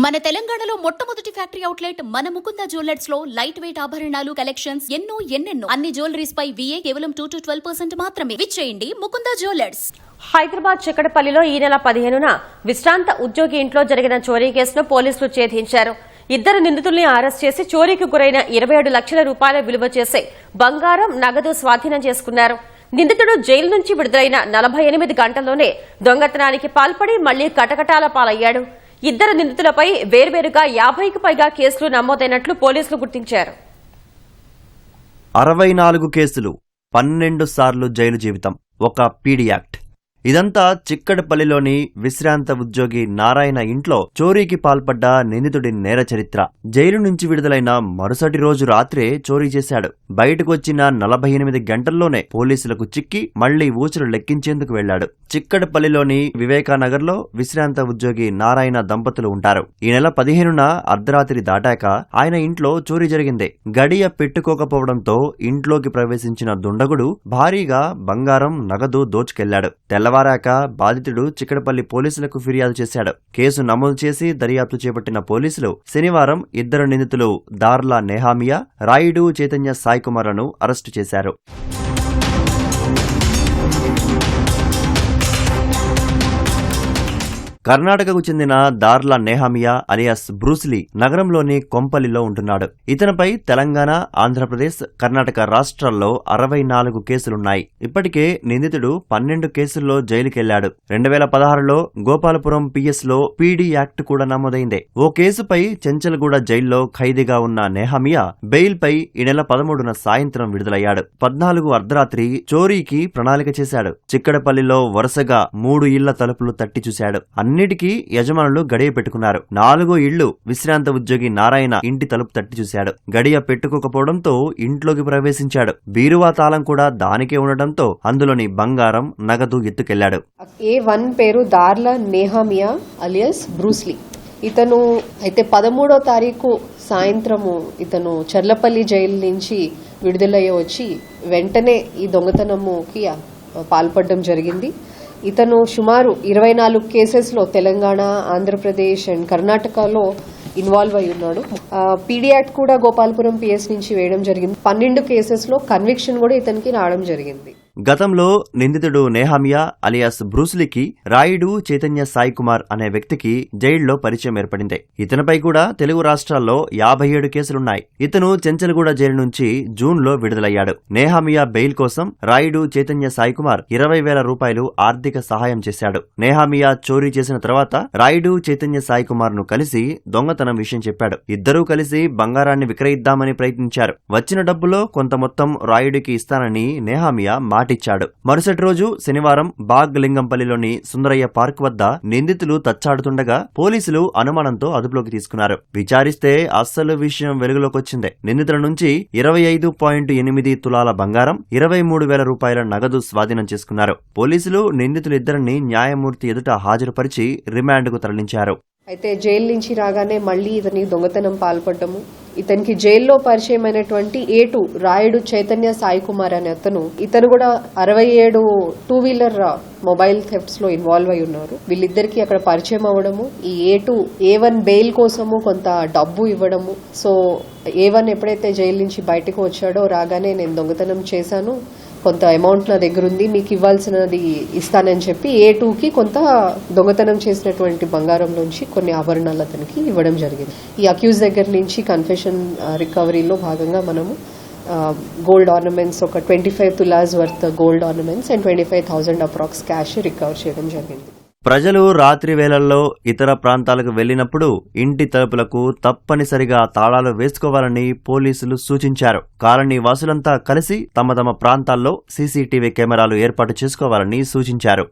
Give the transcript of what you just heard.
మన తెలంగాణలో మొట్టమొదటి ఫ్యాక్టరీ అవుట్లెట్ మన ముకుంద జ్యువెలర్స్ లో లైట్ వెయిట్ ఆభరణాలు కలెక్షన్స్ ఎన్నెన్నో అన్ని జ్యువెలరీస్ పై VA కేవలం 2 to 12% మాత్రమే. విచ్చేయండి ముకుంద జ్యువెలర్స్. హైదరాబాద్ చిక్కడపల్లిలో ఈ నెల 15న విశ్రాంత ఉద్యోగి ఇంట్లో జరిగిన చోరీ కేసును పోలీసులు ఛేదించారు. ఇద్దరు నిందితుల్ని అరెస్ట్ చేసి చోరీకి గురైన 27 లక్షల రూపాయల విలువ చేసే బంగారం, నగదు స్వాధీనం చేసుకున్నారు. నిందితుడు జైలు నుంచి విడుదలైన 48 గంటల్లోనే దొంగతనానికి పాల్పడి మళ్లీ కటకటాల పాలయ్యాడు. ఇద్దరు నిందితులపై వేర్వేరుగా 50కి పైగా కేసులు నమోదైనట్లు పోలీసులు గుర్తించారు. 64 కేసులు, 12 సార్లు జైలు జీవితం, ఒక పీడీ యాక్ట్. ఇదంతా చిక్కడపల్లిలోని విశ్రాంత ఉద్యోగి నారాయణ ఇంట్లో చోరీకి పాల్పడ్డ నిందితుడి నేర చరిత్ర. జైలు నుంచి విడుదలైన మరుసటి రోజు రాత్రే చోరీ చేశాడు. బయటకొచ్చిన 48 గంటల్లోనే పోలీసులకు చిక్కి మళ్లీ ఊచలు లెక్కించేందుకు వెళ్లాడు. చిక్కడపల్లిలోని వివేకానగర్లో విశ్రాంత ఉద్యోగి నారాయణ దంపతులు ఉంటారు. ఈ నెల 15న అర్ధరాత్రి దాటాక ఆయన ఇంట్లో చోరీ జరిగింది. గడియ పెట్టుకోకపోవడంతో ఇంట్లోకి ప్రవేశించిన దుండగుడు భారీగా బంగారం, నగదు దోచుకెళ్లాడు. తెల్లవారాక బాధితుడు చిక్కడపల్లి పోలీసులకు ఫిర్యాదు చేశాడు. కేసు నమోదు చేసి దర్యాప్తు చేపట్టిన పోలీసులు శనివారం ఇద్దరు నిందితులు దార్లా నెహామియా, రాయుడు చైతన్య సాయి కుమార్లను అరెస్టు చేశారు. కర్ణాటకకు చెందిన దార్లా నెహామియా అలియాస్ బ్రూస్లీ నగరంలోని కొంపల్లిలో ఉంటున్నాడు. ఇతనిపై తెలంగాణ, ఆంధ్రప్రదేశ్, కర్ణాటక రాష్ట్రాల్లో 64 కేసులున్నాయి. ఇప్పటికే నిందితుడు 12 కేసుల్లో జైలుకెళ్లాడు. 2016లో గోపాలపురం PS లో పీడీ యాక్ట్ కూడా నమోదైంది. ఓ కేసుపై చెంచల్గూడ జైల్లో ఖైదీగా ఉన్న నెహామియా బెయిల్ పై ఈ నెల 13న సాయంత్రం విడుదలయ్యాడు. 14 అర్ధరాత్రి చోరీకి ప్రణాళిక చేశాడు. చిక్కడపల్లిలో వరుసగా 3 ఇళ్ల తలుపులు తట్టి చూశాడు. అన్నిటికీ యజమానులు గడియ పెట్టుకున్నారు. 4 ఇళ్లు విశ్రాంత ఉద్యోగి నారాయణ ఇంటి తలుపు తట్టి చూశాడు. గడియ పెట్టుకోకపోవడంతో ఇంట్లోకి ప్రవేశించాడు. బీరువా తాళం కూడా దానికే ఉండటంతో అందులోని బంగారం, నగదు ఎత్తుకెళ్లాడు. A1 పేరు దార్లా నెహామియా అలియాస్ బ్రూస్లీ. ఇతను అయితే 13వ తారీఖు సాయంత్రము ఇతను చర్లపల్లి జైలు నుంచి విడుదలయ్యి వచ్చి వెంటనే ఈ దొంగతనముకి పాల్పడడం జరిగింది. ఇతను సుమారు 24 కేసెస్లో తెలంగాణ, ఆంధ్రప్రదేశ్ అండ్ కర్ణాటకలో ఇన్వాల్వ్ అయి ఉన్నాడు. పీడీ యాక్ట్ కూడా గోపాలపురం PS నుంచి వేయడం జరిగింది. 12 కేసెస్లో కన్విక్షన్ కూడా ఇతనికి రావడం జరిగింది. గతంలో నిందితుడు నెహామియా అలియాస్ బ్రూస్లీకి రాయుడు చైతన్య సాయి కుమార్ అనే వ్యక్తికి జైల్లో పరిచయం ఏర్పడింది. ఇతనిపై కూడా తెలుగు రాష్ట్రాల్లో 57 కేసులున్నాయి. ఇతను చెంచల్గూడ జైలు నుంచి జూన్లో విడుదలయ్యాడు. నెహామియా బెయిల్ కోసం రాయుడు చైతన్య సాయి కుమార్ 20,000 రూపాయలు ఆర్థిక సహాయం చేశాడు. నెహామియా చోరీ చేసిన తర్వాత రాయుడు చైతన్య సాయి కుమార్ ను కలిసి దొంగతనం విషయం చెప్పాడు. ఇద్దరూ కలిసి బంగారాన్ని విక్రయిద్దామని ప్రయత్నించారు. వచ్చిన డబ్బులో కొంత మొత్తం రాయుడికి ఇస్తానని నెహామియా మాటిచ్చాడు. మరుసటి రోజు శనివారం బాగ్ లింగంపల్లిలోని సుందరయ్య పార్క్ వద్ద నిందితులు తచ్చాడుతుండగా పోలీసులు అనుమానంతో అదుపులోకి తీసుకున్నారు. విచారిస్తే అస్సలు విషయం వెలుగులోకొచ్చింది. నిందితుల నుంచి 25.8 తులాల బంగారం, 23,000 రూపాయల నగదు స్వాధీనం చేసుకున్నారు. పోలీసులు నిందితులిద్దరిని న్యాయమూర్తి ఎదుట హాజరుపరిచి రిమాండ్కు తరలించారు. అయితే జైలు నుంచి రాగానే మళ్లీ ఇతని దొంగతనం పాల్పడ్డము. ఇతనికి జైల్లో పరిచయమైనటువంటి A2 రాయుడు చైతన్య సాయి కుమార్ అనే ఇతను కూడా 67 2-వీలర్ మొబైల్ థెఫ్ట్స్ లో ఇన్వాల్వ్ అయి ఉన్నారు. వీళ్ళిద్దరికి అక్కడ పరిచయం అవ్వడము, ఈ A2 A1 బెయిల్ కోసము కొంత డబ్బు ఇవ్వడము. సో A1 ఎప్పుడైతే జైలు నుంచి బయటకు వచ్చాడో రాగానే నేను దొంగతనం చేశాను, కొంత అమౌంట్ నా దగ్గర ఉంది, మీకు ఇవ్వాల్సినది ఇస్తానని చెప్పి A2కి కొంత దొంగతనం చేసినటువంటి బంగారంలోంచి కొన్ని ఆభరణాలు అతనికి ఇవ్వడం జరిగింది. ఈ అక్యూజ్ దగ్గర నుంచి కన్ఫెషన్ రికవరీలో భాగంగా మనము గోల్డ్ ఆర్నమెంట్స్, ఒక 25 tolas worth gold ornaments and 25,000 approx cash recover చేయడం జరిగింది. ప్రజలు రాత్రి వేళల్లో ఇతర ప్రాంతాలకు వెళ్లినప్పుడు ఇంటి తలుపులకు తప్పనిసరిగా తాళాలు వేసుకోవాలని పోలీసులు సూచించారు. కాలనీ వాసులంతా కలిసి తమ ప్రాంతాల్లో CCTV కెమెరాలు ఏర్పాటు చేసుకోవాలని సూచించారు.